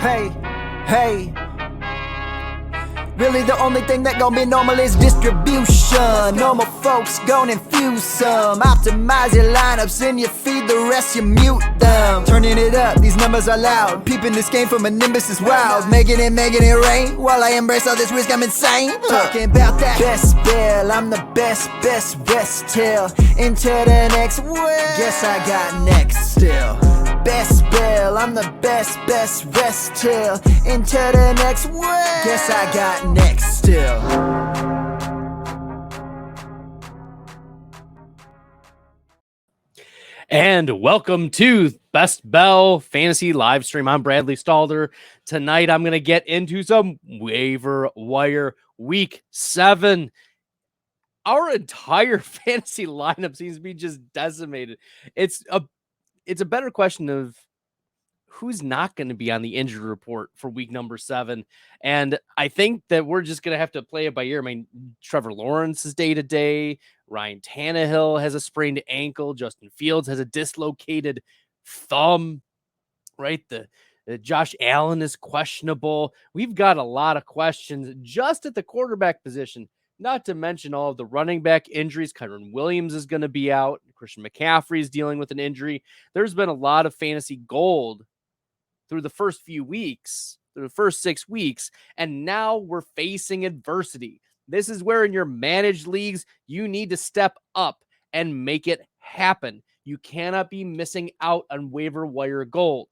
Hey, hey. Really the only thing that gon' be normal is distribution. Normal folks gon' infuse some. Optimize your lineups and you feed the rest, you mute them. Turning it up, these numbers are loud. Peeping this game from a nimbus is wild. Making it rain. While I embrace all this risk, I'm insane. Talking about that best bell, I'm the best till into the next well. Guess I got next still. Best bell, I'm the best rest till into the next well. Guess I got next still. And welcome to BestBell Fantasy live stream. I'm Bradley Stalder. Tonight I'm going to get into some waiver wire week 7. Our entire fantasy lineup seems to be just decimated. It's a better question of who's not going to be on the injury report for week number 7. And I think that we're just going to have to play it by ear. I mean, Trevor Lawrence is day to day. Ryan Tannehill has a sprained ankle. Justin Fields has a dislocated thumb, right? The Josh Allen is questionable. We've got a lot of questions just at the quarterback position, not to mention all of the running back injuries. Kyron Williams is going to be out. Christian McCaffrey is dealing with an injury. There's been a lot of fantasy gold through the first few weeks, through the first 6 weeks, and now we're facing adversity. This is where in your managed leagues, you need to step up and make it happen. You cannot be missing out on waiver wire gold.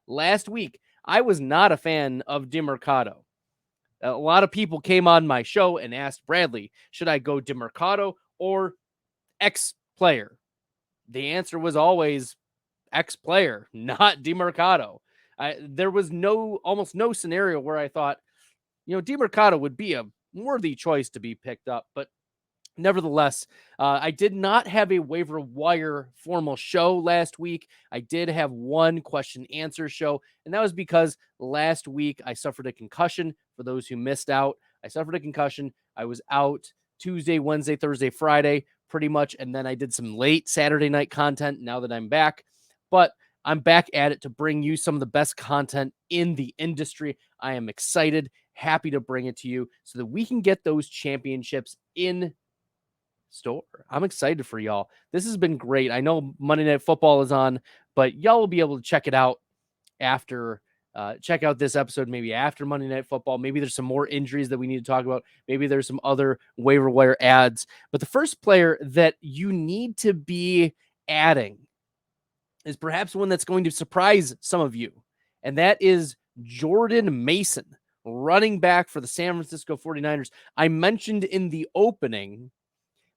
Last week, I was not a fan of DeMercado. A lot of people came on my show and asked Bradley, should I go DeMercado or X player? The answer was always X player, not DeMercado. There was almost no scenario where I thought, DeMercado would be a worthy choice to be picked up. But nevertheless, I did not have a waiver wire formal show last week. I did have one question answer show, and that was because last week I suffered a concussion. For those who missed out, I suffered a concussion. I was out Tuesday, Wednesday, Thursday, Friday, pretty much, and then I did some late Saturday night content now that I'm back. But I'm back at it to bring you some of the best content in the industry. I am excited, happy to bring it to you so that we can get those championships in store. I'm excited for y'all. This has been great. I know Monday Night Football is on, but y'all will be able to check it out after, check out this episode maybe after Monday Night Football. Maybe there's some more injuries that we need to talk about. Maybe there's some other waiver wire ads. But the first player that you need to be adding is perhaps one that's going to surprise some of you, and that is Jordan Mason, running back for the San Francisco 49ers. I mentioned in the opening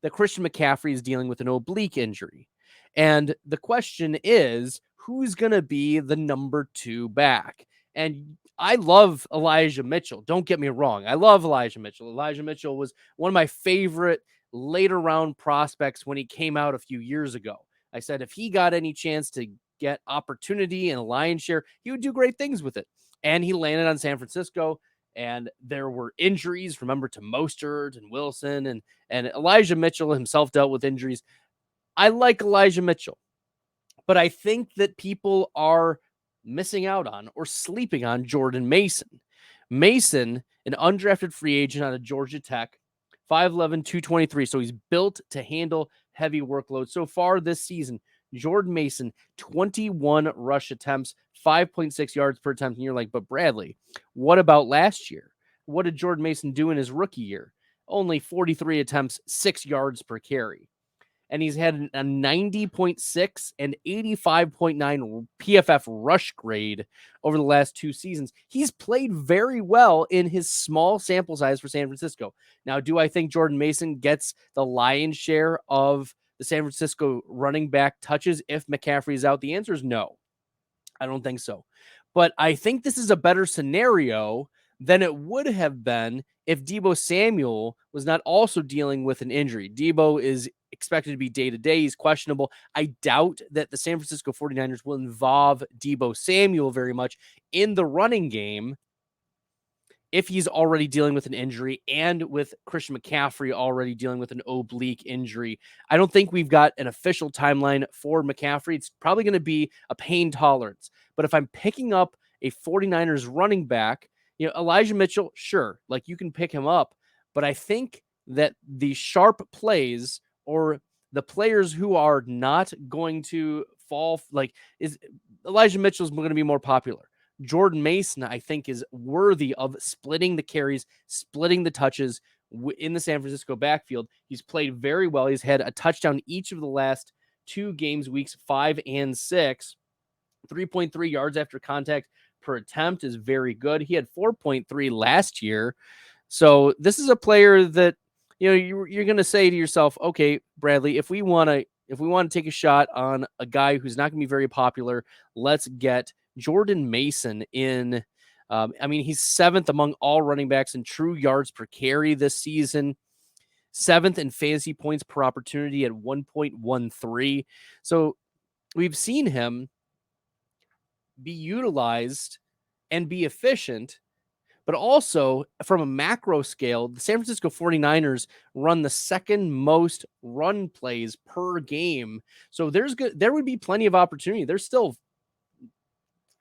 that Christian McCaffrey is dealing with an oblique injury, and the question is, who's going to be the number 2 back? And I love Elijah Mitchell. Don't get me wrong. I love Elijah Mitchell. Elijah Mitchell was one of my favorite later round prospects when he came out a few years ago. I said if he got any chance to get opportunity and a lion's share, he would do great things with it. And he landed on San Francisco, and there were injuries, remember, to Mostert and Wilson, and Elijah Mitchell himself dealt with injuries. I like Elijah Mitchell, but I think that people are missing out on or sleeping on Jordan Mason. Mason, an undrafted free agent out of Georgia Tech, 5'11", 223. So he's built to handle heavy workload. So far this season, Jordan Mason, 21 rush attempts, 5.6 yards per attempt. And you're like, but Bradley, what about last year? What did Jordan Mason do in his rookie year? Only 43 attempts, 6 yards per carry. And he's had a 90.6 and 85.9 PFF rush grade over the last 2 seasons. He's played very well in his small sample size for San Francisco. Now, do I think Jordan Mason gets the lion's share of the San Francisco running back touches if McCaffrey is out? The answer is no. I don't think so. But I think this is a better scenario than it would have been if Deebo Samuel was not also dealing with an injury. Deebo is expected to be day-to-day. He's questionable. I doubt that the San Francisco 49ers will involve Deebo Samuel very much in the running game if he's already dealing with an injury and with Christian McCaffrey already dealing with an oblique injury. I don't think we've got an official timeline for McCaffrey. It's probably going to be a pain tolerance. But if I'm picking up a 49ers running back. Elijah Mitchell, sure, like you can pick him up, but I think that the sharp plays or the players who are not going to fall, like is Elijah Mitchell is going to be more popular. Jordan Mason, I think, is worthy of splitting the carries, splitting the touches in the San Francisco backfield. He's played very well. He's had a touchdown each of the last 2 games, weeks 5 and 6. 3.3 yards after contact per attempt is very good. He had 4.3 last year. So this is a player that you're going to say to yourself, okay, Bradley, if we want to take a shot on a guy who's not going to be very popular, let's get Jordan Mason in. He's 7th among all running backs in true yards per carry this season, 7th in fantasy points per opportunity at 1.13. So we've seen him be utilized and be efficient, but also from a macro scale, the San Francisco 49ers run the second most run plays per game. So there would be plenty of opportunity. There's still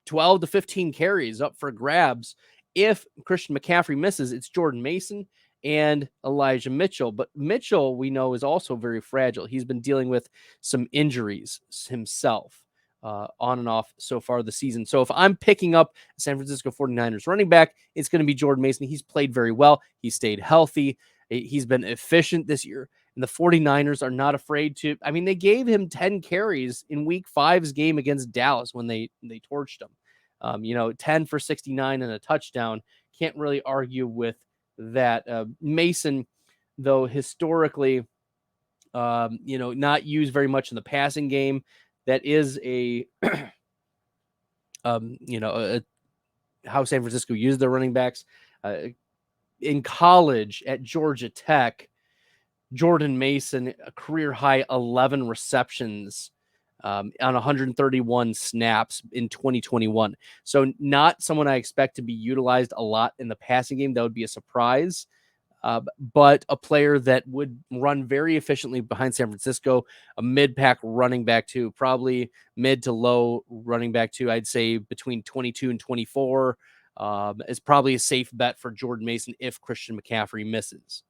12 to 15 carries up for grabs. If Christian McCaffrey misses, it's Jordan Mason and Elijah Mitchell. But Mitchell, we know, is also very fragile. He's been dealing with some injuries himself on and off so far this season. So if I'm picking up San Francisco 49ers running back, it's going to be Jordan Mason. He's played very well. He stayed healthy. He's been efficient this year. And the 49ers are not afraid to. They gave him 10 carries in week 5's game against Dallas when they torched him. 10 for 69 and a touchdown. Can't really argue with that. Mason, though, historically, not used very much in the passing game. That is how San Francisco used their running backs. In college at Georgia Tech, Jordan Mason, a career high 11 receptions on 131 snaps in 2021. So not someone I expect to be utilized a lot in the passing game. That would be a surprise. But a player that would run very efficiently behind San Francisco, a mid-pack running back too, probably mid to low running back too. I'd say between 22 and 24 is probably a safe bet for Jordan Mason if Christian McCaffrey misses.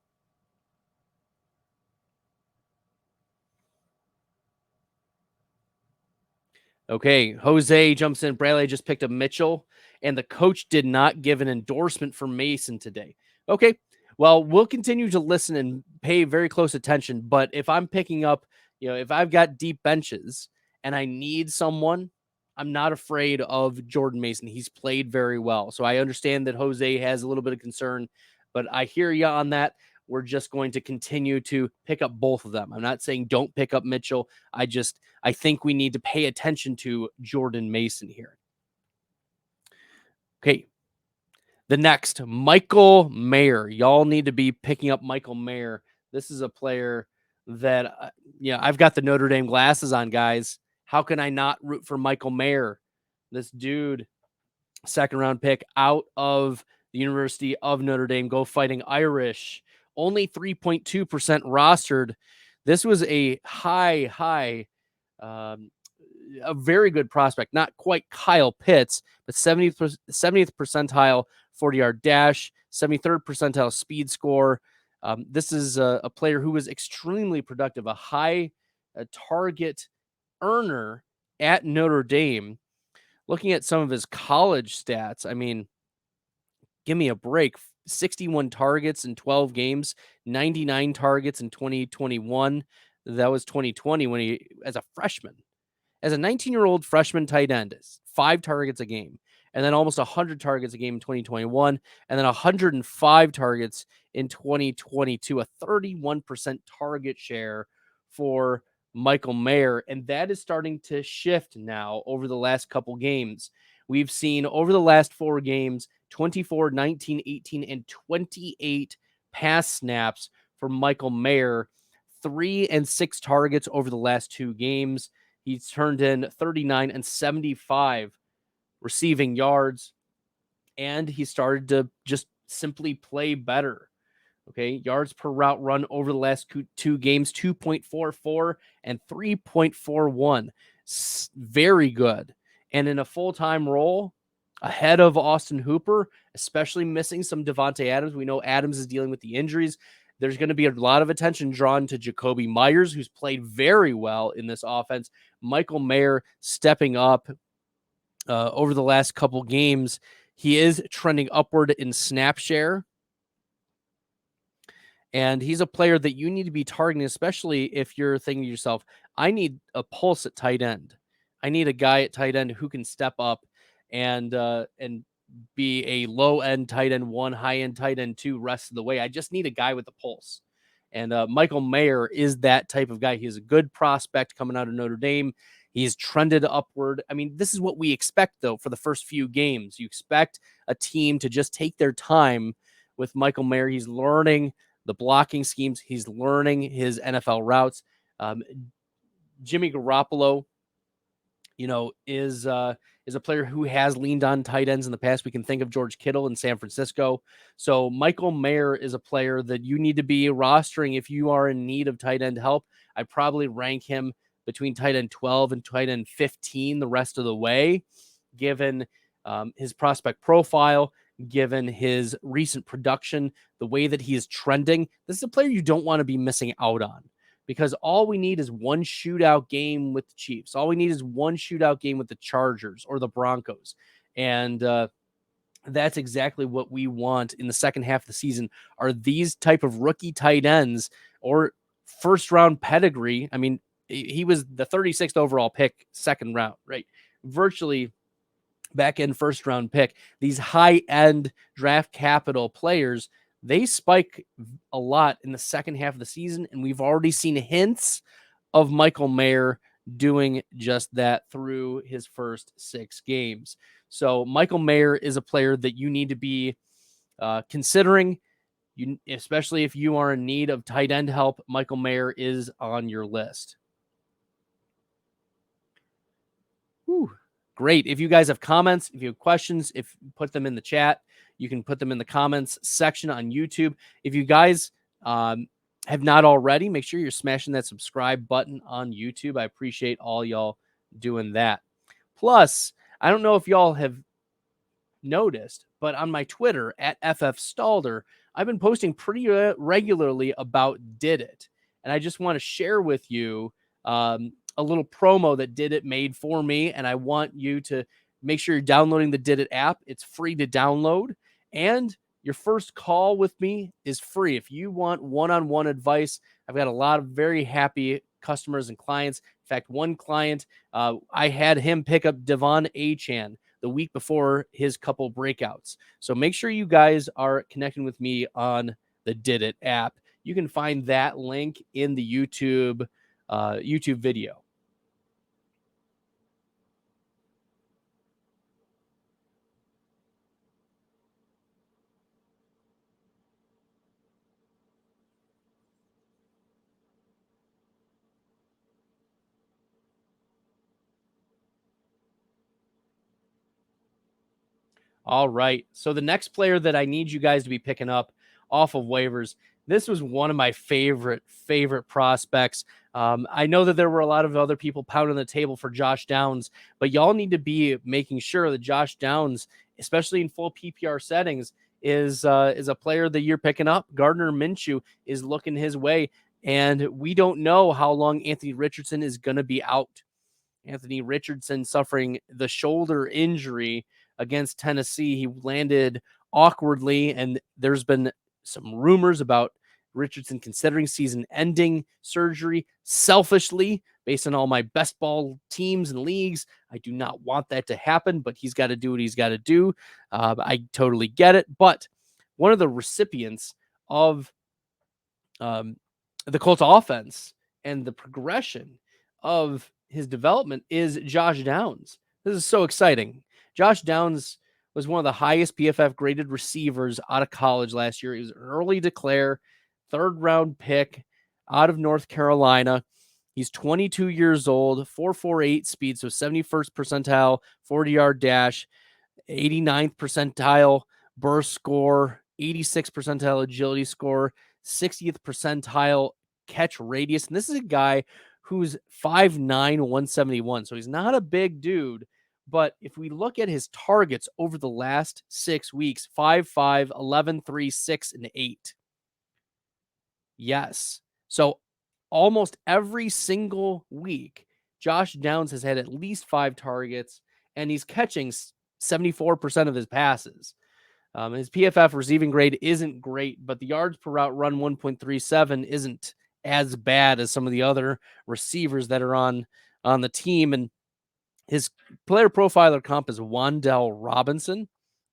Okay, Jose jumps in. Bradley just picked up Mitchell, and the coach did not give an endorsement for Mason today. Okay, well, we'll continue to listen and pay very close attention. But if I'm picking up, if I've got deep benches and I need someone, I'm not afraid of Jordan Mason. He's played very well. So I understand that Jose has a little bit of concern, but I hear you on that. We're just going to continue to pick up both of them. I'm not saying don't pick up Mitchell. I think we need to pay attention to Jordan Mason here. Okay. The next, Michael Mayer. Y'all need to be picking up Michael Mayer. This is a player that, I've got the Notre Dame glasses on, guys. How can I not root for Michael Mayer? This dude, 2nd round pick out of the University of Notre Dame, go Fighting Irish. Only 3.2% rostered. This was a high, a very good prospect. Not quite Kyle Pitts, but 70th percentile 40-yard dash, 73rd percentile speed score. This is a player who was extremely productive, a high target earner at Notre Dame. Looking at some of his college stats, give me a break. 61 targets in 12 games, 99 targets in 2021. That was 2020 when he, as a freshman, as a 19-year-old freshman tight end, 5 targets a game, and then almost 100 targets a game in 2021, and then 105 targets in 2022, a 31% target share for Michael Mayer. And that is starting to shift now over the last couple games. We've seen over the last 4 games, 24, 19, 18, and 28 pass snaps for Michael Mayer, 3 and 6 targets over the last 2 games. He's turned in 39 and 75 receiving yards, and he started to just simply play better. Okay, yards per route run over the last 2 games, 2.44 and 3.41. Very good. And in a full-time role, ahead of Austin Hooper, especially missing some Devontae Adams. We know Adams is dealing with the injuries. There's going to be a lot of attention drawn to Jacoby Myers, who's played very well in this offense. Michael Mayer stepping up over the last couple games. He is trending upward in snap share. And he's a player that you need to be targeting, especially if you're thinking to yourself, I need a pulse at tight end. I need a guy at tight end who can step up and be a low end tight end one, high end tight end two rest of the way. I just need a guy with a pulse. And Michael Mayer is that type of guy. He's a good prospect coming out of Notre Dame. He's trended upward. I mean, this is what we expect, though, for the first few games. You expect a team to just take their time with Michael Mayer. He's learning the blocking schemes. He's learning his NFL routes. Jimmy Garoppolo, is a player who has leaned on tight ends in the past. We can think of George Kittle in San Francisco. So Michael Mayer is a player that you need to be rostering if you are in need of tight end help. I'd probably rank him between tight end 12 and tight end 15 the rest of the way, given his prospect profile, given his recent production, the way that he is trending. This is a player you don't want to be missing out on, because all we need is one shootout game with the Chiefs. All we need is one shootout game with the Chargers or the Broncos. And that's exactly what we want in the second half of the season, are these type of rookie tight ends or first round pedigree. I mean, he was the 36th overall pick, second round, right? Virtually back end first round pick. These high end draft capital players, they spike a lot in the second half of the season, and we've already seen hints of Michael Mayer doing just that through his first 6 games. So Michael Mayer is a player that you need to be considering, especially if you are in need of tight end help. Michael Mayer is on your list. Whew. Great. If you guys have comments, if you have questions, put them in the chat. You can put them in the comments section on YouTube. If you guys have not already, make sure you're smashing that subscribe button on YouTube. I appreciate all y'all doing that. Plus, I don't know if y'all have noticed, but on my Twitter at FFStalder, I've been posting pretty regularly about Did It. And I just want to share with you a little promo that Did It made for me. And I want you to make sure you're downloading the Did It app. It's free to download. And your first call with me is free. If you want one-on-one advice, I've got a lot of very happy customers and clients. In fact, one client, I had him pick up Devon Achane the week before his couple breakouts. So make sure you guys are connecting with me on the Did It app. You can find that link in the YouTube video. All right. So the next player that I need you guys to be picking up off of waivers, this was one of my favorite prospects. I know that there were a lot of other people pounding the table for Josh Downs, but y'all need to be making sure that Josh Downs, especially in full PPR settings, is a player that you're picking up. Gardner Minshew is looking his way, and we don't know how long Anthony Richardson is going to be out. Anthony Richardson suffering the shoulder injury against Tennessee. He landed awkwardly, and there's been some rumors about Richardson considering season-ending surgery. Selfishly, based on all my best ball teams and leagues, I do not want that to happen, but he's got to do what he's got to do. I totally get it. But one of the recipients of the Colts offense and the progression of his development is Josh Downs. This is so exciting. Josh Downs was one of the highest PFF graded receivers out of college last year. He was an early declare, 3rd round pick out of North Carolina. He's 22 years old, 4.48 speed, so 71st percentile 40-yard dash, 89th percentile burst score, 86th percentile agility score, 60th percentile catch radius. And this is a guy who's 5'9", 171. So he's not a big dude, But if we look at his targets over the last 6 weeks, 5, 5, 11, 3, 6, and 8. Yes. So almost every single week, Josh Downs has had at least 5 targets, and he's catching 74% of his passes. His PFF receiving grade isn't great, but the yards per route run 1.37 isn't as bad as some of the other receivers that are on the team. And his player profiler comp is Wan'Dale Robinson.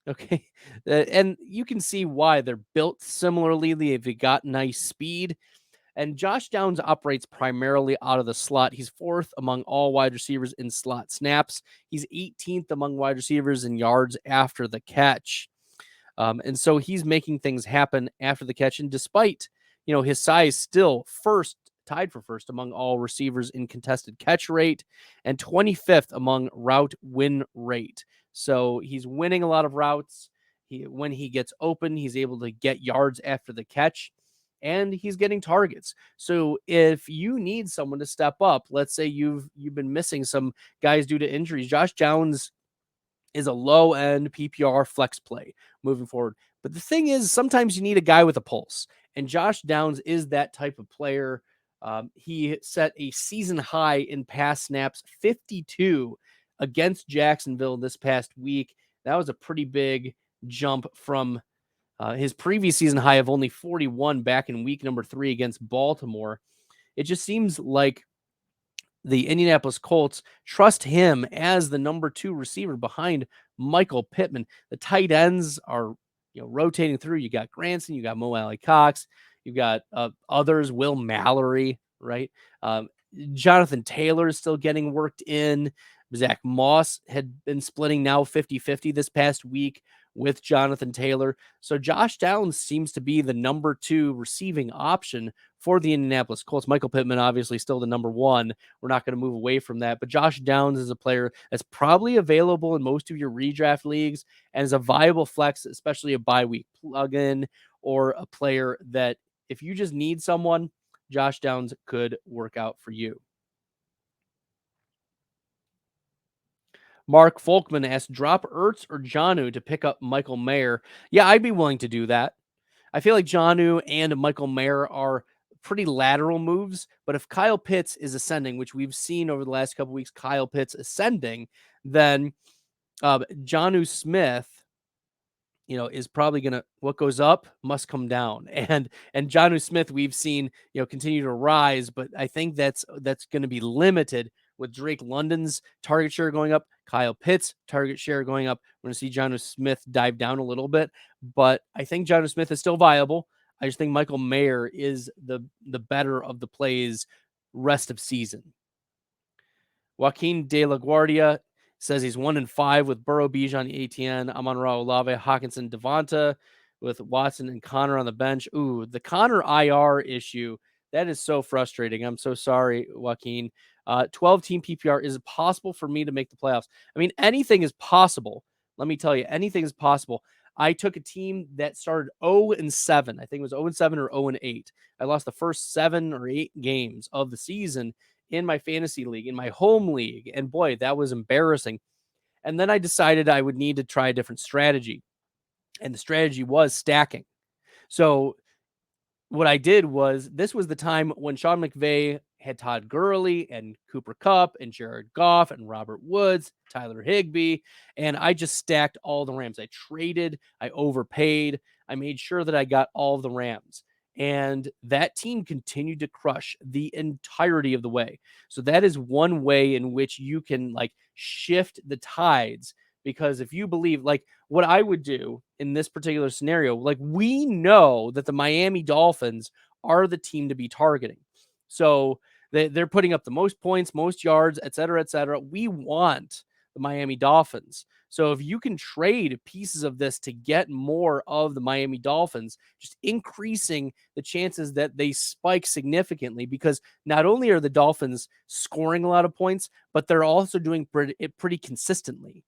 Okay. And you can see why they're built similarly. They've got nice speed. And Josh Downs operates primarily out of the slot. He's 4th among all wide receivers in slot snaps. He's 18th among wide receivers in yards after the catch. And so he's making things happen after the catch. And despite, his size, still tied for first among all receivers in contested catch rate and 25th among route win rate. So he's winning a lot of routes. When he gets open, he's able to get yards after the catch, and he's getting targets. So if you need someone to step up, let's say you've been missing some guys due to injuries, Josh Downs is a low end PPR flex play moving forward. But the thing is, sometimes you need a guy with a pulse, and Josh Downs is that type of player. He set a season high in pass snaps, 52 against Jacksonville this past week. That was a pretty big jump from his previous season high of only 41 back in week number 3 against Baltimore. It just seems like the Indianapolis Colts trust him as the number 2 receiver behind Michael Pittman. The tight ends are, rotating through. You got Granson, you got Mo Alley Cox, you got others, Will Mallory, right? Jonathan Taylor is still getting worked in. Zach Moss had been splitting now 50-50 this past week with Jonathan Taylor. So Josh Downs seems to be the number 2 receiving option for the Indianapolis Colts. Michael Pittman, obviously, still the number 1. We're not going to move away from that. But Josh Downs is a player that's probably available in most of your redraft leagues and is a viable flex, especially a bye week plug-in or a player that if you just need someone, Josh Downs could work out for you. Mark Folkman asks, drop Ertz or Jonnu to pick up Michael Mayer. Yeah, I'd be willing to do that. I feel like Jonnu and Michael Mayer are pretty lateral moves, but if Kyle Pitts is ascending, which we've seen over the last couple weeks, Kyle Pitts ascending, then Jonnu Smith, is probably gonna, what goes up must come down, and Jonnu Smith we've seen continue to rise, but I think that's going to be limited with Drake London's target share going up, Kyle Pitts target share going up. We're going to see Jonnu Smith dive down a little bit, but I think Jonnu Smith is still viable. I just think Michael Mayer is the better of the plays rest of season. Joaquin De La Guardia says he's 1-5 with Burrow, Bijan, ATN, Amon-Ra, Olave, Hawkinson, Devonta, with Watson and Connor on the bench. Ooh, the Connor IR issue, that is so frustrating. I'm so sorry, Joaquin. 12-team PPR, is it possible for me to make the playoffs? I mean, anything is possible. Let me tell you, anything is possible. I took a team that started 0-7. I think it was 0-7 or 0-8. I lost the first 7 or 8 games of the season in my fantasy league, in my home league. And boy, that was embarrassing. And then I decided I would need to try a different strategy. And the strategy was stacking. So what I did was, this was the time when Sean McVay had Todd Gurley and Cooper Kupp and Jared Goff and Robert Woods, Tyler Higbee, and I just stacked all the Rams. I traded, I overpaid, I made sure that I got all of the Rams. And that team continued to crush the entirety of the way. So that is one way in which you can shift the tides. Because if you believe, what I would do in this particular scenario, we know that the Miami Dolphins are the team to be targeting. So they're putting up the most points, most yards, et cetera, et cetera. We want the Miami Dolphins. So if you can trade pieces of this to get more of the Miami Dolphins, just increasing the chances that they spike significantly, because not only are the Dolphins scoring a lot of points, but they're also doing it pretty consistently.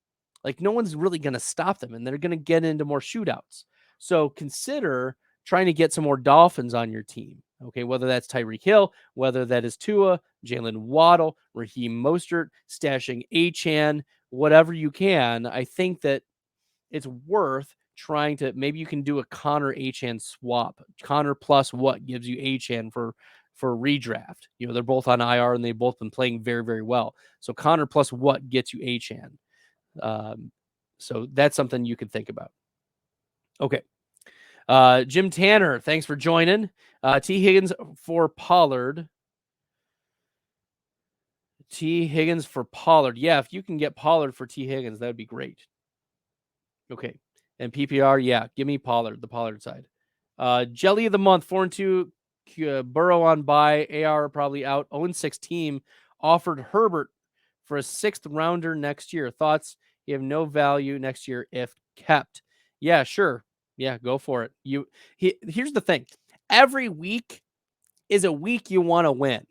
No one's really going to stop them, and they're going to get into more shootouts. So consider trying to get some more Dolphins on your team. Okay, whether that's Tyreek Hill, whether that is Tua, Jalen Waddle, Raheem Mostert, stashing Achane, whatever you can. I think that it's worth trying to, maybe you can do a Connor Achan swap. Connor plus what gives you Achan for redraft. They're both on IR and they've both been playing very, very well. So Connor plus what gets you Achan. So that's something you could think about. Okay. Jim Tanner, thanks for joining. T. Higgins for Pollard. T. Higgins for Pollard. Yeah, if you can get Pollard for T. Higgins, that would be great. Okay. And PPR, yeah, give me Pollard, the Pollard side. Jelly of the month, 4-2. Burrow on bye. AR probably out. 0-6 team. Offered Herbert for a 6th rounder next year. Thoughts? You have no value next year if kept. Yeah, sure. Yeah, go for it. Here's the thing. Every week is a week you want to win.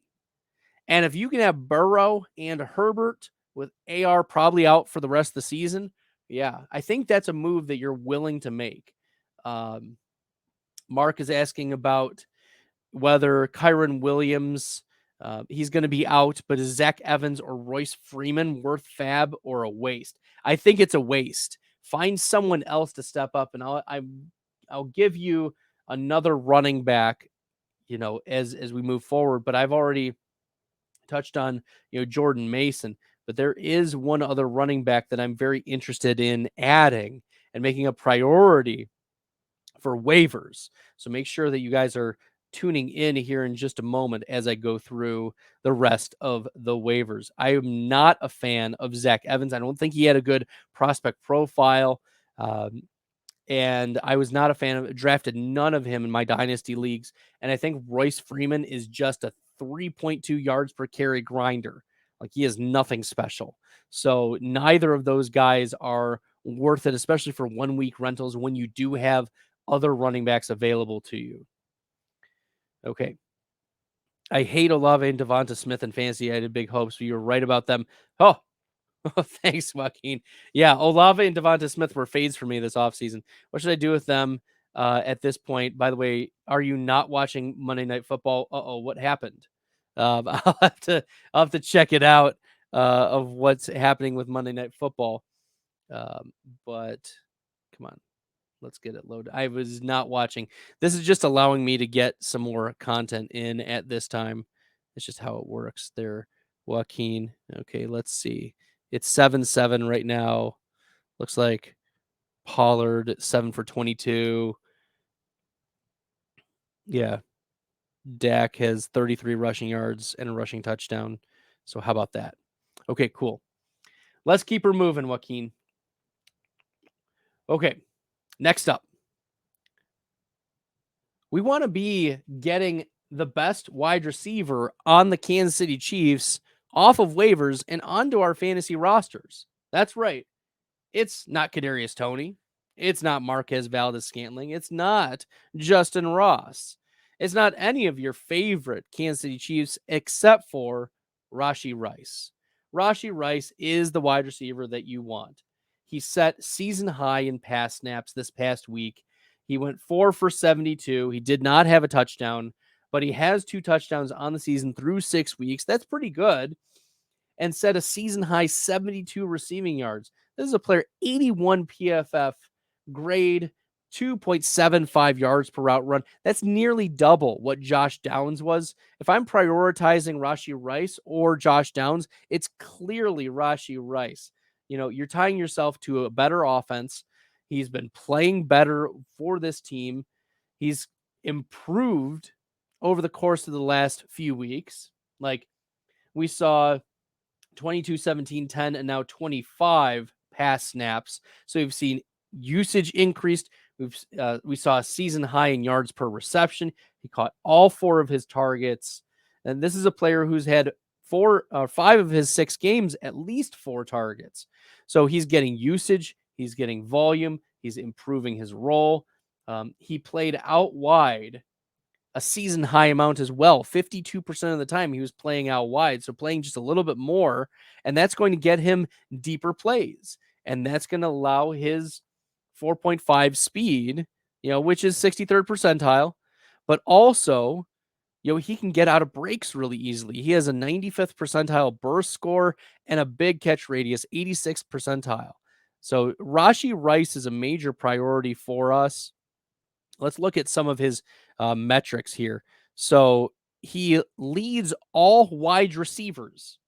And if you can have Burrow and Herbert with AR probably out for the rest of the season, yeah, I think that's a move that you're willing to make. Mark is asking about whether Kyron Williams, he's going to be out, but is Zach Evans or Royce Freeman worth fab or a waste? I think it's a waste. Find someone else to step up, and I'll give you another running back, as we move forward. But I've already touched on, Jordan Mason, but there is one other running back that I'm very interested in adding and making a priority for waivers. So make sure that you guys are tuning in here in just a moment as I go through the rest of the waivers. I am not a fan of Zach Evans. I don't think he had a good prospect profile. And I was not a fan of, drafted none of him in my dynasty leagues. And I think Royce Freeman is just a 3.2 yards per carry grinder. Like, he is nothing special. So neither of those guys are worth it, especially for 1 week rentals when you do have other running backs available to you. Okay. I hate Olave and Devonta Smith in fantasy. I had big hopes, but you were right about them. Oh, thanks, Joaquin. Yeah, Olave and Devonta Smith were fades for me this offseason. What should I do with them at this point? By the way, are you not watching Monday Night Football? Uh-oh, what happened? I'll have to check it out of what's happening with Monday Night Football. But come on, let's get it loaded. I was not watching. This is just allowing me to get some more content in at this time. It's just how it works there, Joaquin. Okay, let's see. It's 7-7 right now. Looks like Pollard 7 for 22. Yeah. Dak has 33 rushing yards and a rushing touchdown. So how about that? Okay, cool. Let's keep her moving, Joaquin. Okay, next up. We want to be getting the best wide receiver on the Kansas City Chiefs off of waivers and onto our fantasy rosters. That's right. It's not Kadarius Toney. It's not Marquez Valdez-Scantling. It's not Justin Ross. It's not any of your favorite Kansas City Chiefs except for Rashee Rice. Rashee Rice is the wide receiver that you want. He set season high in pass snaps this past week. He went 4 for 72. He did not have a touchdown, but he has 2 touchdowns on the season through 6 weeks. That's pretty good. And set a season high 72 receiving yards. This is a player 81 PFF grade, 2.75 yards per route run. That's nearly double what Josh Downs was. If I'm prioritizing Rashee Rice or Josh Downs, it's clearly Rashee Rice. You're tying yourself to a better offense. He's been playing better for this team. He's improved over the course of the last few weeks. Like, we saw 22, 17, 10, and now 25 pass snaps. So we've seen usage increased. We saw a season high in yards per reception. He caught all 4 of his targets. And this is a player who's had 5 of his 6 games, at least 4 targets. So he's getting usage. He's getting volume. He's improving his role. He played out wide a season high amount as well. 52% of the time he was playing out wide. So playing just a little bit more, and that's going to get him deeper plays. And that's going to allow his 4.5 speed, which is 63rd percentile, but also he can get out of breaks really easily. He has a 95th percentile burst score and a big catch radius, 86th percentile. So Rashee Rice is a major priority for us. Let's look at some of his metrics here. So he leads all wide receivers.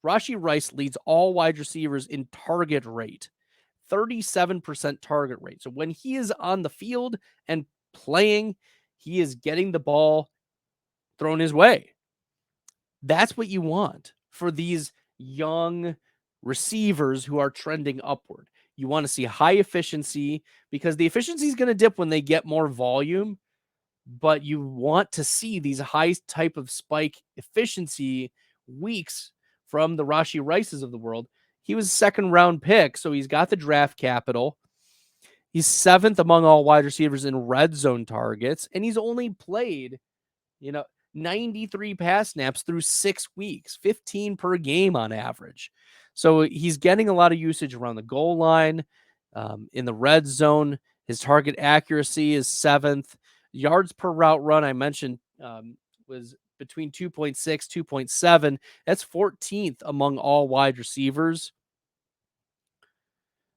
Rashee Rice leads all wide receivers in target rate, 37% target rate. So when he is on the field and playing, he is getting the ball thrown his way. That's what you want for these young receivers who are trending upward. You want to see high efficiency because the efficiency is going to dip when they get more volume, but you want to see these high type of spike efficiency weeks from the Rashee Rices of the world. He was a second round pick, so he's got the draft capital. He's 7th among all wide receivers in red zone targets, and he's only played, 93 pass snaps through 6 weeks, 15 per game on average. So he's getting a lot of usage around the goal line, in the red zone. His target accuracy is 7th. Yards per route run, I mentioned, was between 2.6, 2.7. That's 14th among all wide receivers.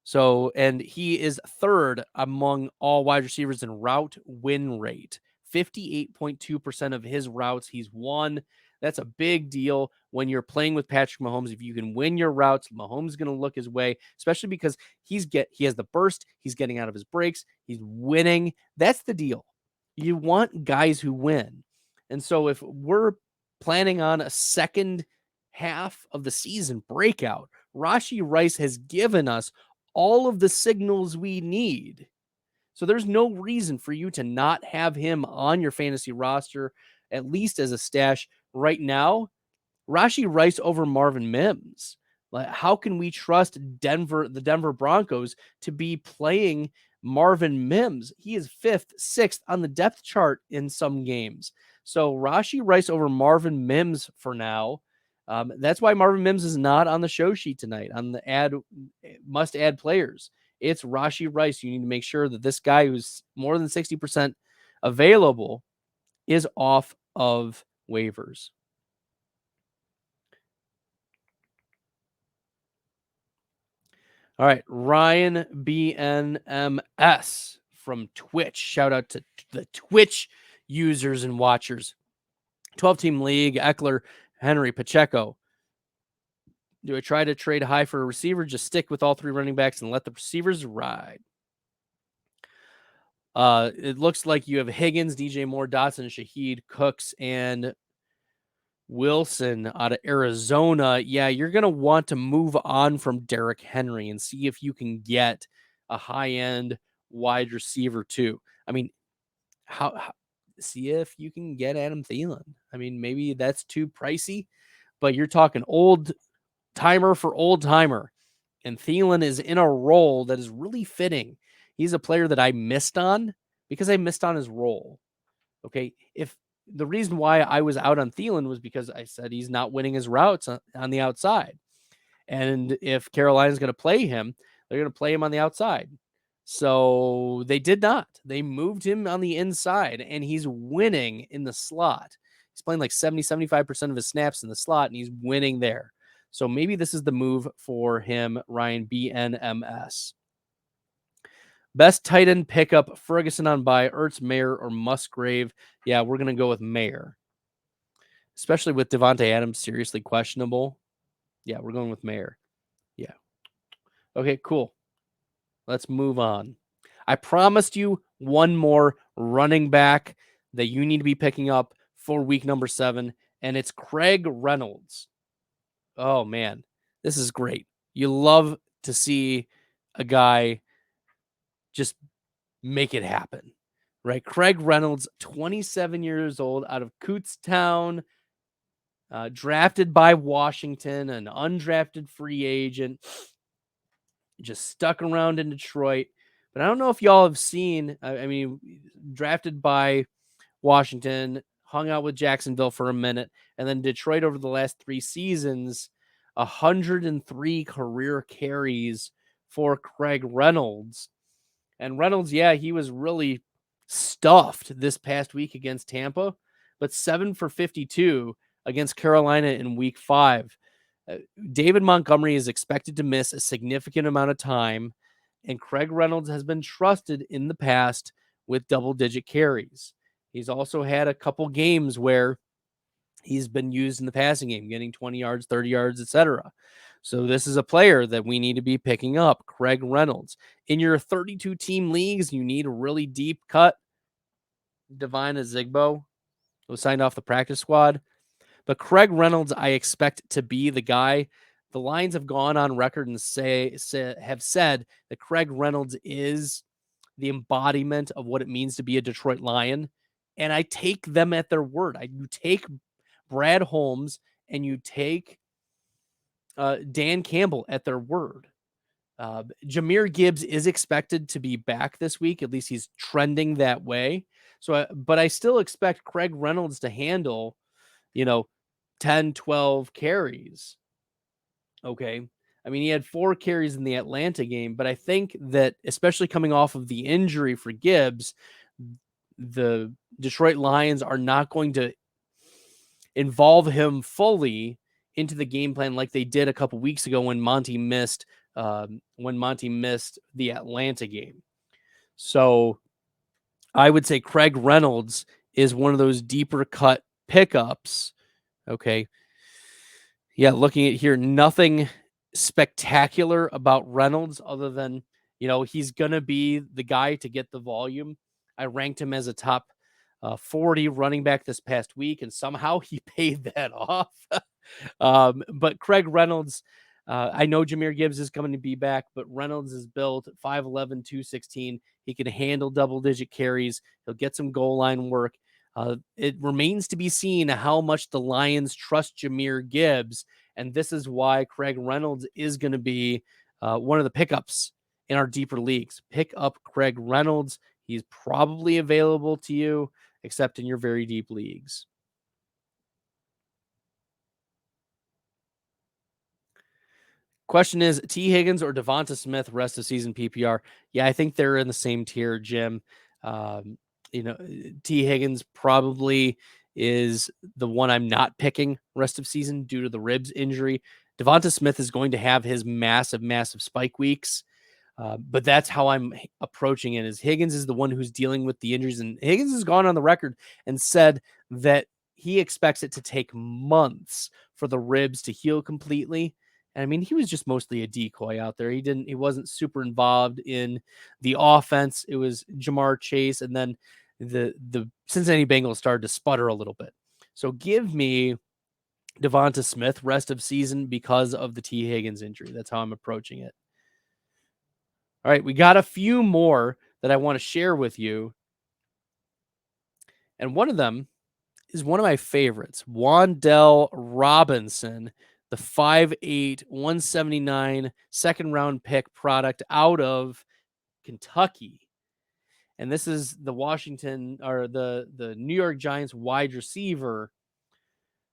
So, and he is 3rd among all wide receivers in route win rate. 58.2% of his routes he's won. That's a big deal when you're playing with Patrick Mahomes. If you can win your routes, Mahomes is going to look his way, especially because he has the burst, he's getting out of his breaks, he's winning. That's the deal. You want guys who win. And so if we're planning on a second half of the season breakout, Rashee Rice has given us all of the signals we need. So there's no reason for you to not have him on your fantasy roster, at least as a stash right now. Rashee Rice over Marvin Mims. How can we trust the Denver Broncos to be playing Marvin Mims? He is 5th, 6th on the depth chart in some games. So Rashee Rice over Marvin Mims for now. That's why Marvin Mims is not on the show sheet tonight on the must add players. It's Rashee Rice. You need to make sure that this guy who's more than 60% available is off of waivers. All right, Ryan BNMS from Twitch. Shout out to the Twitch users and watchers. 12-team league, Eckler, Henry, Pacheco. Do I try to trade high for a receiver? Just stick with all 3 running backs and let the receivers ride. It looks like you have Higgins, DJ Moore, Dotson, Shaheed, Cooks, and Wilson out of Arizona. Yeah, you're going to want to move on from Derrick Henry and see if you can get a high-end wide receiver too. I mean, see if you can get Adam Thielen. I mean, maybe that's too pricey, but you're talking old timer for old timer. And Thielen is in a role that is really fitting. He's a player that I missed on because I missed on his role. Okay. If the reason why I was out on Thielen was because I said he's not winning his routes on the outside. And if Carolina's going to play him, they're going to play him on the outside. So they did not. They moved him on the inside, and he's winning in the slot. He's playing like 75% of his snaps in the slot, and he's winning there. So maybe this is the move for him, Ryan BNMS. Best tight end pickup, Ferguson on bye, Ertz, Mayer, or Musgrave. Yeah, we're going to go with Mayer. Especially with Devontae Adams seriously questionable. Yeah, we're going with Mayer. Yeah. Okay, cool. Let's move on. I promised you one more running back that you need to be picking up for week number 7, and it's Craig Reynolds. Oh, man. This is great. You love to see a guy just make it happen, right? Craig Reynolds, 27 years old, out of Kutztown, drafted by Washington, an undrafted free agent, just stuck around in Detroit. But I don't know if y'all have seen, I mean, drafted by Washington, hung out with Jacksonville for a minute, and then Detroit over the last 3 seasons, 103 career carries for Craig Reynolds. And Reynolds, yeah, he was really stuffed this past week against Tampa, but 7 for 52 against Carolina in week 5. David Montgomery is expected to miss a significant amount of time, and Craig Reynolds has been trusted in the past with double-digit carries. He's also had a couple games where he's been used in the passing game, getting 20 yards, 30 yards, etc. So this is a player that we need to be picking up, Craig Reynolds. In your 32-team leagues, you need a really deep cut. Divine Azigbo was signed off the practice squad. But Craig Reynolds, I expect to be the guy. The Lions have gone on record and have said that Craig Reynolds is the embodiment of what it means to be a Detroit Lion. And I take them at their word. You take Brad Holmes and you take Dan Campbell at their word. Jahmyr Gibbs is expected to be back this week. At least he's trending that way. But I still expect Craig Reynolds to handle, 10, 12 carries. Okay. I mean, he had 4 carries in the Atlanta game, but I think that especially coming off of the injury for Gibbs, the Detroit Lions are not going to involve him fully into the game plan like they did a couple weeks ago when Monty missed the Atlanta game. So I would say Craig Reynolds is one of those deeper cut pickups. Okay. Yeah, looking at here, nothing spectacular about Reynolds other than, he's going to be the guy to get the volume. I ranked him as a top 40 running back this past week, and somehow he paid that off. But Craig Reynolds, I know Jahmyr Gibbs is coming to be back, but Reynolds is built 5'11", 216. He can handle double-digit carries. He'll get some goal line work. It remains to be seen how much the Lions trust Jahmyr Gibbs, and this is why Craig Reynolds is going to be one of the pickups in our deeper leagues. Pick up Craig Reynolds. He's probably available to you, except in your very deep leagues. Question is, T. Higgins or Devonta Smith rest of season PPR? Yeah, I think they're in the same tier, Jim. T. Higgins probably is the one I'm not picking rest of season due to the ribs injury. Devonta Smith is going to have his massive spike weeks. But that's how I'm approaching it. Is Higgins is the one who's dealing with the injuries, and Higgins has gone on the record and said that he expects it to take months for the ribs to heal completely. And I mean, he was just mostly a decoy out there. He wasn't super involved in the offense. It was Jamar Chase, and then the Cincinnati Bengals started to sputter a little bit. So give me Devonta Smith rest of season because of the T. Higgins injury. That's how I'm approaching it. All right, we got a few more that I want to share with you. And one of them is one of my favorites, Wan'Dale Robinson, the 5'8", 179 second round pick product out of Kentucky. And this is the the New York Giants wide receiver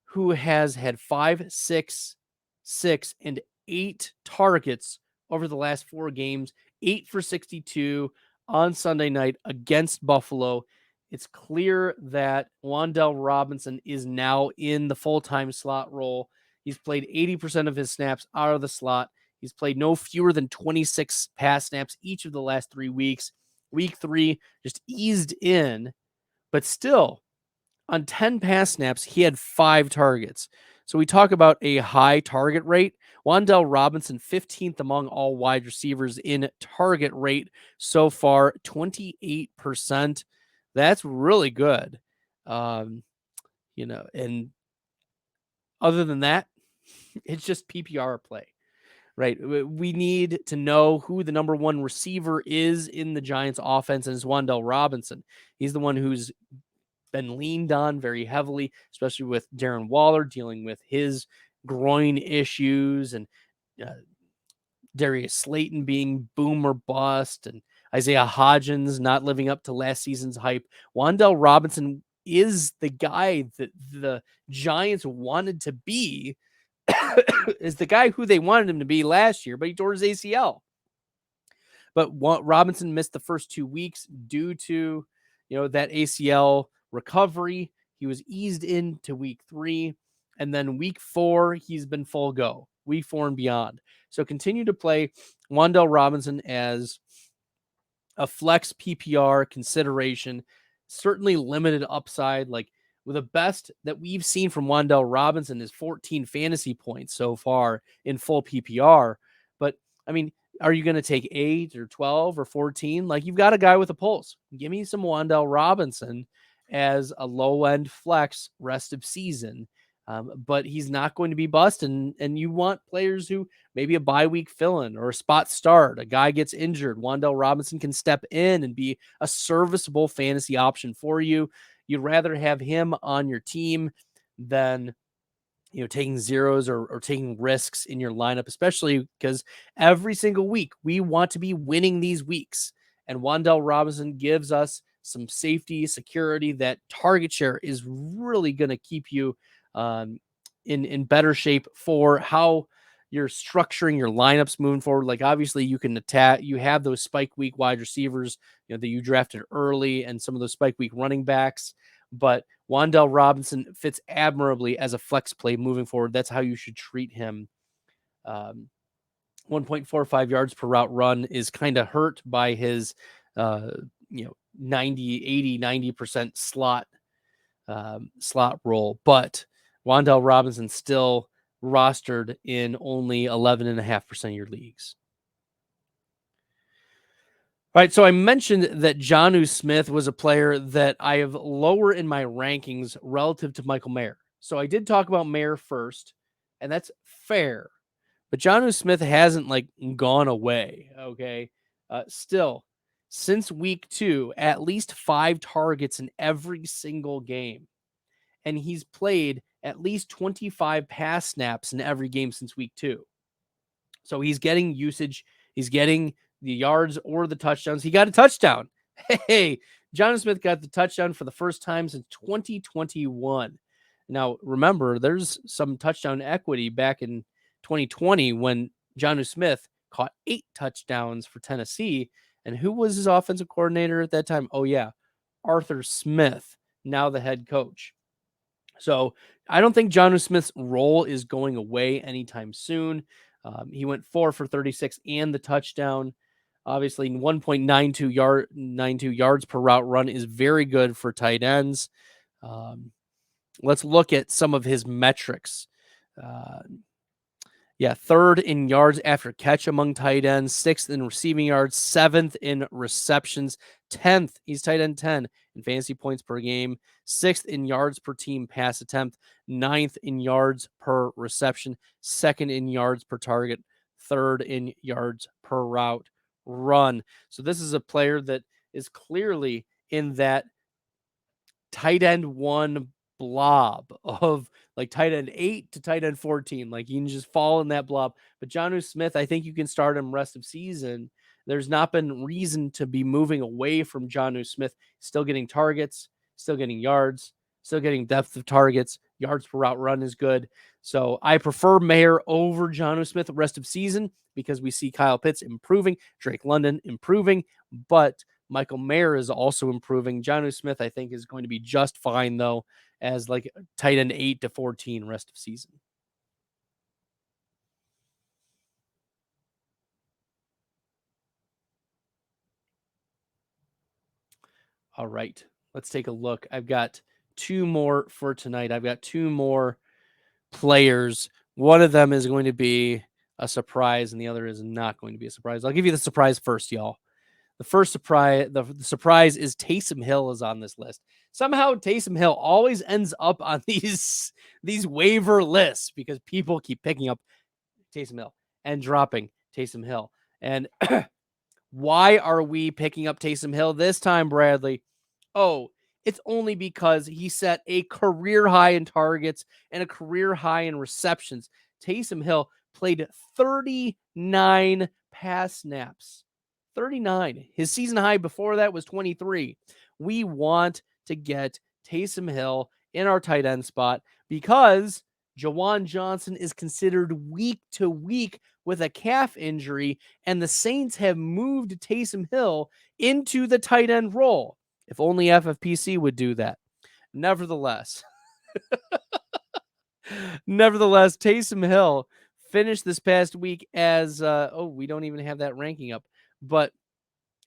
who has had 5, 6, 6, and 8 targets over the last 4 games, 8 for 62 on Sunday night against Buffalo. It's clear that Wan'Dale Robinson is now in the full-time slot role. He's played 80% of his snaps out of the slot. He's played no fewer than 26 pass snaps each of the last 3 weeks. Week 3 just eased in, but still on 10 pass snaps, he had 5 targets. So we talk about a high target rate. Wan'Dale Robinson, 15th among all wide receivers in target rate so far, 28%. That's really good. And other than that, it's just PPR play, right? We need to know who the number 1 receiver is in the Giants offense, and it's Wan'Dale Robinson. He's the one who's been leaned on very heavily, especially with Darren Waller dealing with his groin issues and Darius Slayton being boom or bust and Isaiah Hodgins not living up to last season's hype. Wan'Dale Robinson is the guy that the Giants wanted to be, is the guy who they wanted him to be last year, but he tore his ACL. But Robinson missed the first 2 weeks due to, that ACL recovery. He was eased into week 3, and then week 4, he's been full go, week 4 and beyond. So continue to play Wan'Dale Robinson as a flex PPR consideration, certainly limited upside. Like, with the best that we've seen from Wan'Dale Robinson is 14 fantasy points so far in full PPR. But I mean, are you going to take 8 or 12 or 14? Like, you've got a guy with a pulse. Give me some Wan'Dale Robinson as a low end flex rest of season. But he's not going to be bust. And you want players who maybe a bye week fill-in or a spot start. A guy gets injured. Wan'Dale Robinson can step in and be a serviceable fantasy option for you. You'd rather have him on your team than taking zeros or taking risks in your lineup, especially because every single week we want to be winning these weeks. And Wan'Dale Robinson gives us some safety, security. That target share is really going to keep you in better shape for how you're structuring your lineups moving forward. Like, obviously you can attack, you have those spike week wide receivers, that you drafted early, and some of those spike week running backs, but Wan'Dale Robinson fits admirably as a flex play moving forward. That's how you should treat him. 1.45 yards per route run is kind of hurt by his 90% slot role, but Wan'Dale Robinson still rostered in only 11.5% of your leagues. All right, so I mentioned that Jonnu Smith was a player that I have lower in my rankings relative to Michael Mayer. So I did talk about Mayer first, and that's fair. But Jonnu Smith hasn't gone away, okay? Still, since week 2, at least 5 targets in every single game. And he's played at least 25 pass snaps in every game since week 2. So he's getting usage. He's getting the yards or the touchdowns. He got a touchdown. Hey, Jonnu Smith got the touchdown for the first time since 2021. Now, remember, there's some touchdown equity back in 2020 when Jonnu Smith caught 8 touchdowns for Tennessee. And who was his offensive coordinator at that time? Oh, yeah, Arthur Smith, now the head coach. So I don't think Jonnu Smith's role is going away anytime soon. He went 4 for 36 and the touchdown. Obviously, 1.92 yards per route run is very good for tight ends. Let's look at some of his metrics. Third in yards after catch among tight ends, 6th in receiving yards, 7th in receptions, 10th, he's tight end 10 in fantasy points per game, 6th in yards per team pass attempt, 9th in yards per reception, 2nd in yards per target, 3rd in yards per route run. So this is a player that is clearly in that tight end 1 blob of tight end 8 to tight end 14. Like, you can just fall in that blob. But Jonnu Smith, I think you can start him rest of season. There's not been reason to be moving away from Jonnu Smith. Still getting targets, still getting yards, still getting depth of targets. Yards per route run is good. So I prefer Mayer over Jonnu Smith the rest of season because we see Kyle Pitts improving, Drake London improving, but Michael Mayer is also improving. Jonnu Smith, I think, is going to be just fine, though, as tight end 8 to 14 rest of season. All right, let's take a look. I've got 2 more for tonight. I've got 2 more players. One of them is going to be a surprise, and the other is not going to be a surprise. I'll give you the surprise first, y'all. The first surprise, the surprise is Taysom Hill is on this list. Somehow Taysom Hill always ends up on these waiver lists because people keep picking up Taysom Hill and dropping Taysom Hill. And why are we picking up Taysom Hill this time, Bradley? Oh, it's only because he set a career high in targets and a career high in receptions. Taysom Hill played 39 pass snaps. 39. His season high before that was 23. We want to get Taysom Hill in our tight end spot because Jawan Johnson is considered week to week with a calf injury, and the Saints have moved Taysom Hill into the tight end role. If only FFPC would do that. Nevertheless, nevertheless, Taysom Hill finished this past week as we don't even have that ranking up, but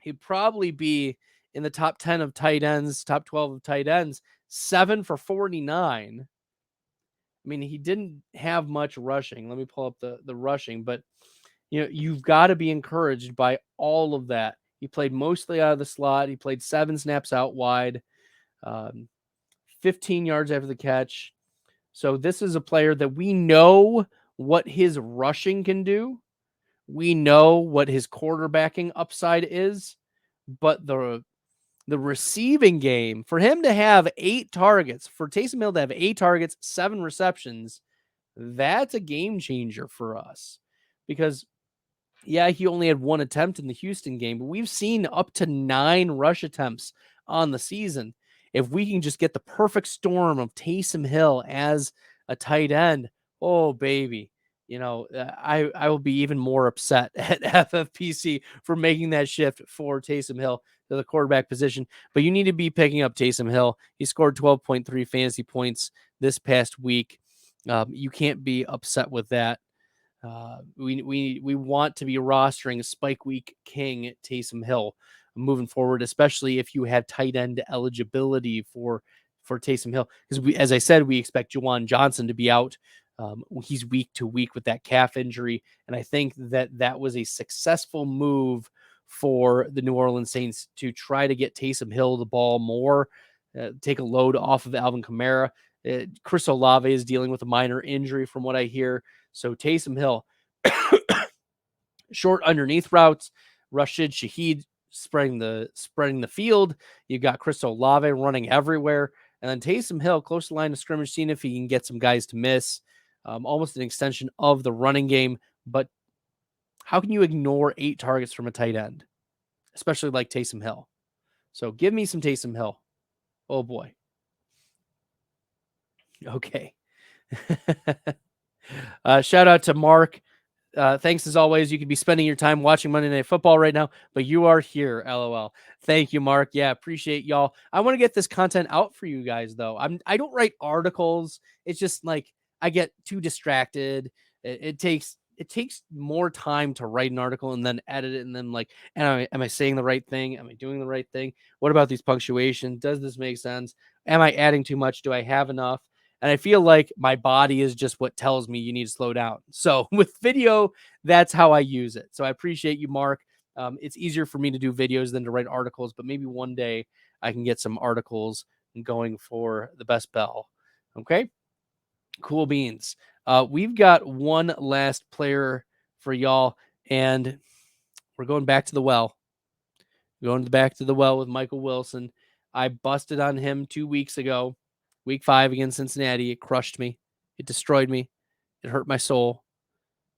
he'd probably be in the top 10 of tight ends, top 12 of tight ends, 7 for 49. I mean, he didn't have much rushing. Let me pull up the rushing, but you've got to be encouraged by all of that. He played mostly out of the slot. He played 7 snaps out wide, 15 yards after the catch. So this is a player that we know what his rushing can do. We know what his quarterbacking upside is, but the receiving game, for him to have 8 targets, for Taysom Hill to have 8 targets, 7 receptions, that's a game changer for us. Because, yeah, he only had 1 attempt in the Houston game, but we've seen up to 9 rush attempts on the season. If we can just get the perfect storm of Taysom Hill as a tight end, oh, baby. I will be even more upset at FFPC for making that shift for Taysom Hill to the quarterback position. But you need to be picking up Taysom Hill. He scored 12.3 fantasy points this past week. You can't be upset with that. We want to be rostering Spike Week King Taysom Hill moving forward, especially if you have tight end eligibility for Taysom Hill. Because as I said, we expect Juwan Johnson to be out. He's week to week with that calf injury, and I think that was a successful move for the New Orleans Saints to try to get Taysom Hill the ball more, take a load off of Alvin Kamara. Chris Olave is dealing with a minor injury from what I hear. So Taysom Hill, short underneath routes, Rashid Shaheed spreading the field. You've got Chris Olave running everywhere. And then Taysom Hill, close to the line of scrimmage, seeing if he can get some guys to miss. Almost an extension of the running game. But how can you ignore 8 targets from a tight end, especially like Taysom Hill? So give me some Taysom Hill. Oh, boy. Okay. Shout out to Mark. Thanks as always. You could be spending your time watching Monday Night Football right now, but you are here. LOL. Thank you, Mark. Yeah, appreciate y'all. I want to get this content out for you guys, though. I don't write articles. It's just like I get too distracted. It takes more time to write an article and then edit it, and then like, am I saying the right thing? Am I doing the right thing? What about these punctuation? Does this make sense? Am I adding too much? Do I have enough? And I feel like my body is just what tells me you need to slow down. So with video, that's how I use it. So I appreciate you, Mark. It's easier for me to do videos than to write articles, but maybe one day I can get some articles going for the Best Bell. Okay, cool beans. We've got one last player for y'all, and we're going back to the well. Going back to the well with Michael Wilson. I busted on him 2 weeks ago. Week 5 against Cincinnati. It crushed me. It destroyed me. It hurt my soul.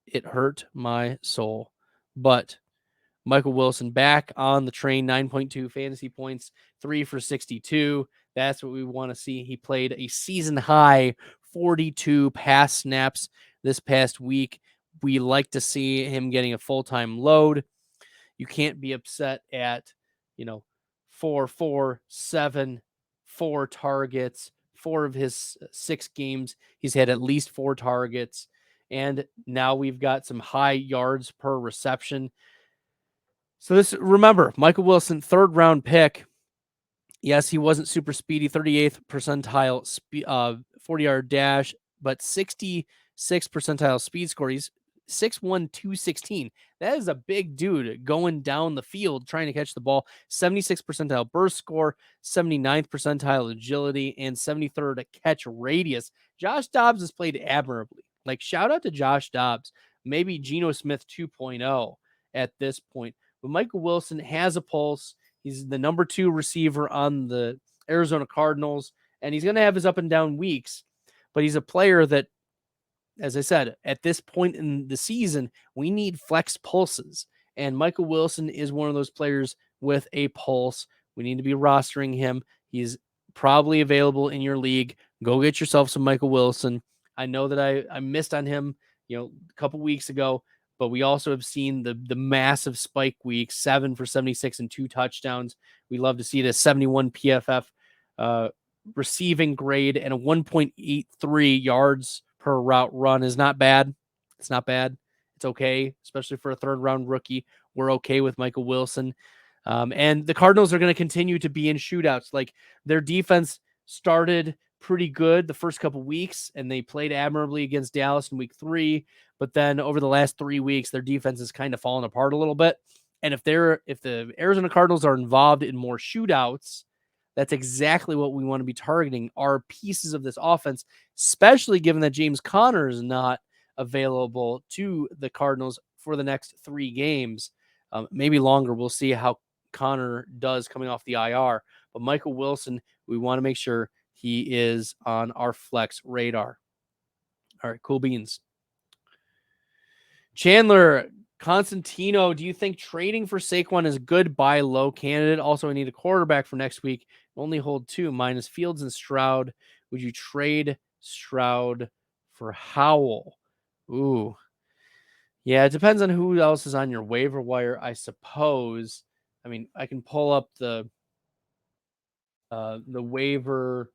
It hurt my soul. But Michael Wilson back on the train, 9.2 fantasy points, 3 for 62. That's what we want to see. He played a season high 42 pass snaps this past week. We like to see him getting a full-time load. You can't be upset at, 4, 7, 4 targets. 4 of his 6 games, he's had at least 4 targets. And now we've got some high yards per reception. So remember, Michael Wilson, 3rd round pick. Yes, he wasn't super speedy, 38th percentile 40-yard dash, but 66th percentile speed score. He's 6'1", 216. That is a big dude going down the field trying to catch the ball. 76th percentile burst score, 79th percentile agility, and 73rd catch radius. Josh Dobbs has played admirably. Like, shout out to Josh Dobbs. Maybe Geno Smith 2.0 at this point. But Michael Wilson has a pulse. He's the number 2 receiver on the Arizona Cardinals, and he's going to have his up and down weeks. But he's a player that, as I said, at this point in the season, we need flex pulses. And Michael Wilson is one of those players with a pulse. We need to be rostering him. He's probably available in your league. Go get yourself some Michael Wilson. I know that I missed on him, a couple weeks ago, but we also have seen the massive spike week, 7 for 76 and 2 touchdowns. We love to see it, a 71 PFF receiving grade and a 1.83 yards per route run is not bad. It's not bad. It's okay, especially for a third round rookie. We're okay with Michael Wilson. And the Cardinals are going to continue to be in shootouts. Like, their defense started pretty good the first couple weeks, and they played admirably against Dallas in week 3. But then over the last 3 weeks, their defense has kind of fallen apart a little bit. And if the Arizona Cardinals are involved in more shootouts, that's exactly what we want to be targeting, are pieces of this offense, especially given that James Conner is not available to the Cardinals for the next 3 games. Maybe longer. We'll see how Conner does coming off the IR. But Michael Wilson, we want to make sure he is on our flex radar. All right, cool beans. Chandler Constantino, do you think trading for Saquon is a good buy low candidate? Also, I need a quarterback for next week. Only hold 2 minus Fields and Stroud. Would you trade Stroud for Howell? Ooh. Yeah, it depends on who else is on your waiver wire, I suppose. I mean, I can pull up the waiver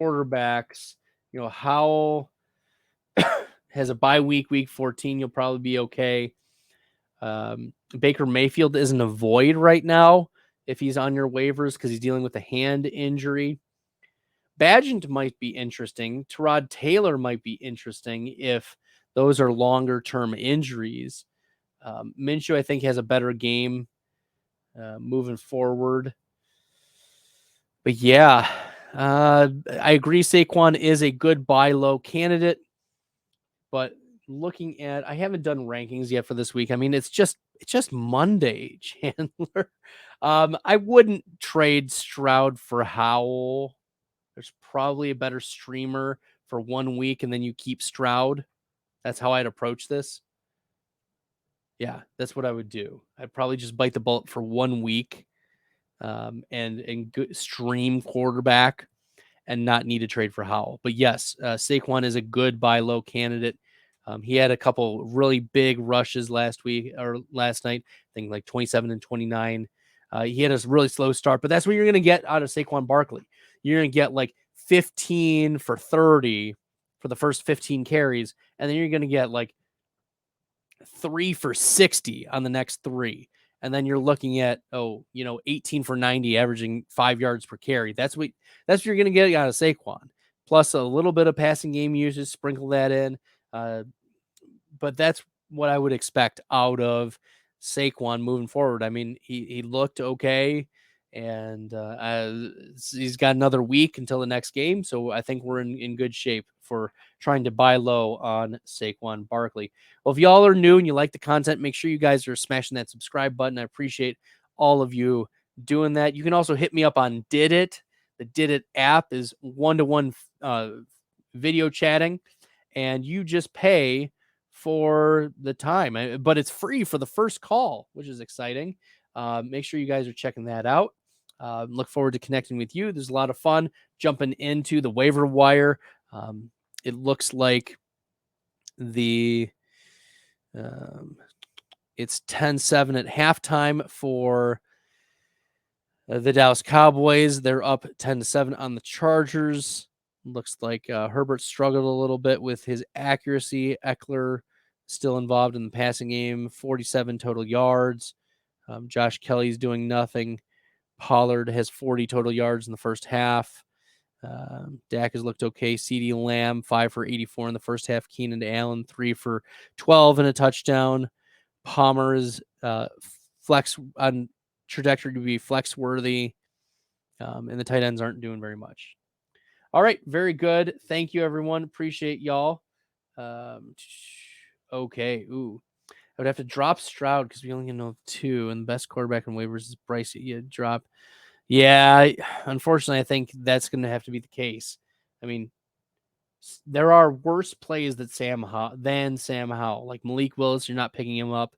quarterbacks. You know, Howell has a bye week, week 14. You'll probably be okay. Baker Mayfield isn't a void right now if he's on your waivers because he's dealing with a hand injury. Badgent might be interesting. Tyrod Taylor might be interesting if those are longer term injuries. Minshew, I think, has a better game moving forward. But yeah, I agree Saquon is a good buy low candidate. But looking at, I haven't done rankings yet for this week. I mean, it's just Monday, Chandler. I wouldn't trade Stroud for Howell. There's probably a better streamer for 1 week, and then you keep Stroud. That's how I'd approach this. Yeah, that's what I would do. I'd probably just bite the bullet for 1 week, and stream quarterback, and not need to trade for Howell. But yes, Saquon is a good buy low candidate. He had a couple really big rushes last night. I think like 27 and 29. He had a really slow start, but that's what you're going to get out of Saquon Barkley. You're going to get like 15 for 30 for the first 15 carries, and then you're going to get like 3 for 60 on the next 3. And then you're looking at 18 for 90, averaging 5 yards per carry. That's what you're going to get out of Saquon. Plus a little bit of passing game usage, sprinkle that in. But that's what I would expect out of Saquon moving forward. I mean, he looked okay, and he's got another week until the next game. So I think we're in good shape for trying to buy low on Saquon Barkley. Well, if y'all are new and you like the content, make sure you guys are smashing that subscribe button. I appreciate all of you doing that. You can also hit me up on Did It. The Did It app is 1-to-1 video chatting, and you just pay for the time, but it's free for the first call, which is exciting. Make sure you guys are checking that out. Look forward to connecting with you. There's a lot of fun jumping into the waiver wire. It looks like it's 10-7 at halftime for the Dallas Cowboys. They're up 10-7 on the Chargers. Looks like Herbert struggled a little bit with his accuracy. Eckler still involved in the passing game, 47 total yards. Josh Kelly's doing nothing. Pollard has 40 total yards in the first half. Dak has looked okay. CeeDee Lamb, 5 for 84 in the first half. Keenan Allen, 3 for 12 and a touchdown. Palmer is flex on trajectory to be flex worthy. And the tight ends aren't doing very much. All right, very good. Thank you, everyone. Appreciate y'all. Okay. Ooh, I would have to drop Stroud because we only know 2, and the best quarterback in waivers is Bryce. You drop. Yeah, unfortunately, I think that's going to have to be the case. I mean, there are worse plays than Sam Howell. Like Malik Willis, you're not picking him up.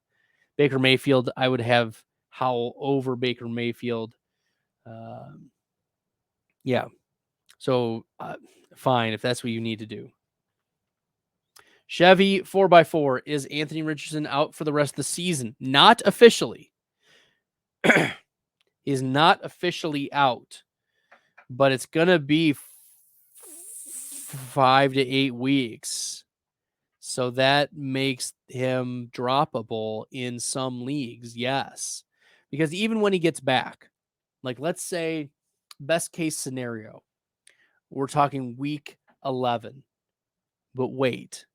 Baker Mayfield, I would have Howell over Baker Mayfield. Yeah. So fine, if that's what you need to do. Chevy 4x4, is Anthony Richardson out for the rest of the season? Not officially. He's not officially out. but it's going to be 5 to 8 weeks. So that makes him droppable in some leagues, yes. Because even when he gets back, like let's say best case scenario, we're talking week 11. But wait,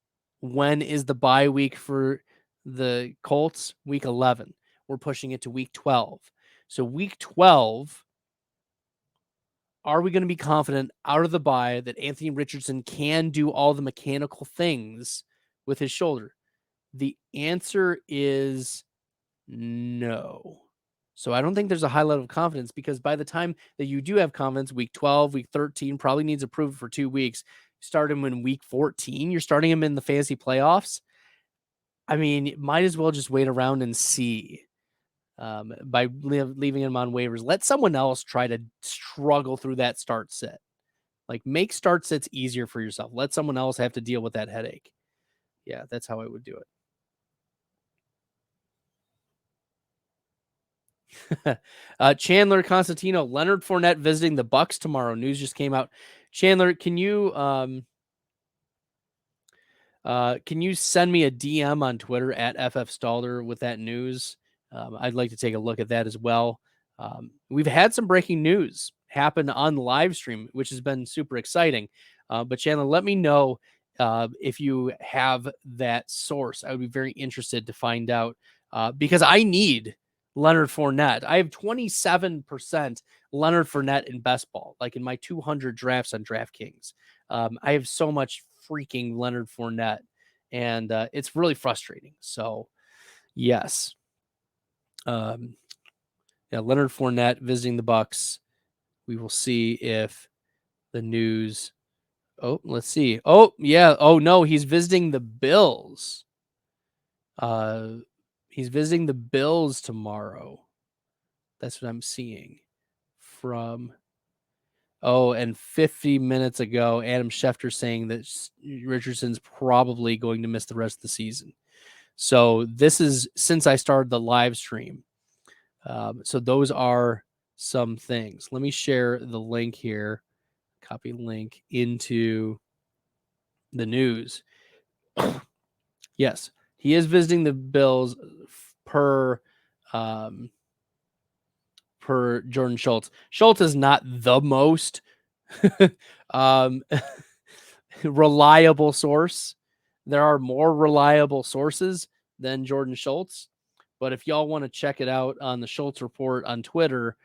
when is the bye week for the Colts? Week 11. We're pushing it to week 12. So week 12, are we going to be confident out of the bye that Anthony Richardson can do all the mechanical things with his shoulder? The answer is no. So I don't think there's a high level of confidence, because by the time that you do have confidence, week 12, week 13 probably needs approval for 2 weeks. Start him in week 14. You're starting him in the fantasy playoffs. I mean, might as well just wait around and see by leaving him on waivers. Let someone else try to struggle through that start sit. Like, make start sits easier for yourself. Let someone else have to deal with that headache. Yeah, that's how I would do it. Chandler Constantino, Leonard Fournette visiting the Bucks tomorrow. News just came out. Chandler, can you send me a DM on Twitter at FFStalder with that news? I'd like to take a look at that as well. We've had some breaking news happen on the live stream, which has been super exciting. But Chandler, let me know if you have that source. I would be very interested to find out because I need Leonard Fournette. I have 27% Leonard Fournette in best ball, like in my 200 drafts on DraftKings. I have so much freaking Leonard Fournette, and it's really frustrating. So, yes. Yeah, Leonard Fournette visiting the Bucks. We will see if the news. Oh, let's see. Oh, yeah. Oh no, he's visiting the Bills. He's visiting the Bills tomorrow. That's what I'm seeing from. Oh, and 50 minutes ago, Adam Schefter saying that Richardson's probably going to miss the rest of the season. So this is since I started the live stream. So those are some things. Let me share the link here. Copy link into the news. Yes, he is visiting the Bills per Jordan Schultz. Schultz is not the most reliable source. There are more reliable sources than Jordan Schultz. But if y'all want to check it out on the Schultz Report on Twitter,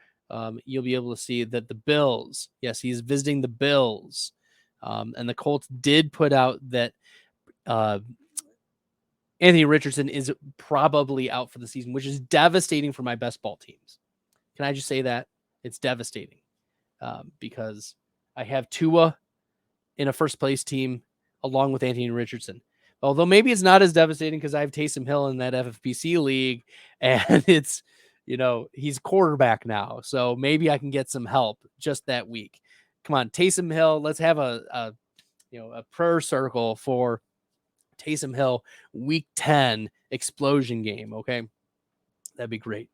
you'll be able to see that the Bills, yes, he's visiting the Bills. And the Colts did put out that Anthony Richardson is probably out for the season, which is devastating for my best ball teams. Can I just say that? It's devastating because I have Tua in a first place team along with Anthony Richardson. Although maybe it's not as devastating because I have Taysom Hill in that FFPC league, and it's, he's quarterback now. So maybe I can get some help just that week. Come on, Taysom Hill. Let's have a prayer circle for Taysom Hill week 10 explosion game. Okay. That'd be great.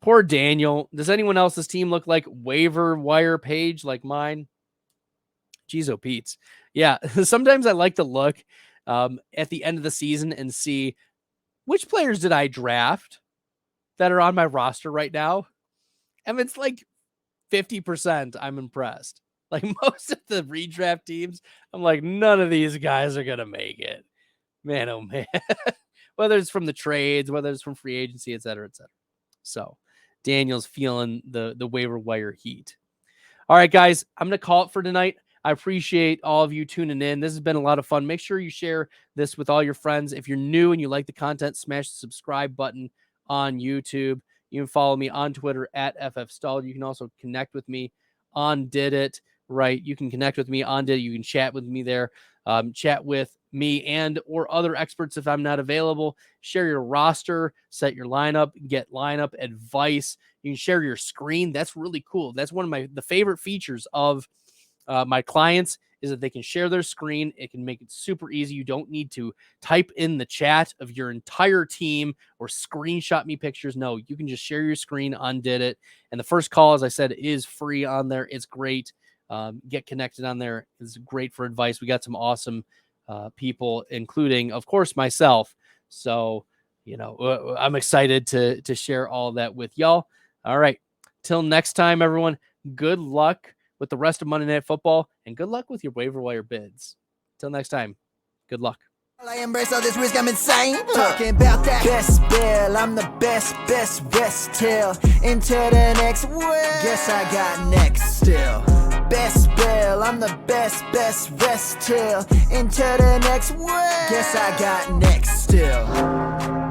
Poor Daniel. Does anyone else's team look like waiver wire page like mine? Jeez, oh Pete's. Yeah. Sometimes I like to look at the end of the season and see which players did I draft that are on my roster right now. And it's like 50%. I'm impressed. Like most of the redraft teams, I'm like, none of these guys are going to make it. Man, oh man. Whether it's from the trades, whether it's from free agency, et cetera, et cetera. So Daniel's feeling the waiver wire heat. All right, guys, I'm going to call it for tonight. I appreciate all of you tuning in. This has been a lot of fun. Make sure you share this with all your friends. If you're new and you like the content, smash the subscribe button on YouTube. You can follow me on Twitter at FFStalled. You can also connect with me on Did It, right? You can connect with me on Did It. You can chat with me there. Chat with me and or other experts if I'm not available. Share your roster, set your lineup, get lineup advice. You can share your screen. That's really cool. That's one of the favorite features of my clients is that they can share their screen. It can make it super easy. You don't need to type in the chat of your entire team or screenshot me pictures. No, you can just share your screen on Did It. And the first call, as I said, is free on there. It's great. Get connected on there. It's great for advice. We got some awesome people, including, of course, myself. So, I'm excited to share all that with y'all. All right. Till next time, everyone, good luck with the rest of Monday Night Football, and good luck with your waiver wire bids. Till next time, good luck. I embrace all this risk, I'm insane. Talking about that best bell, I'm the best rest till into the next world. Guess I got next still. Best bell, I'm the best rest till into the next world. Guess I got next still.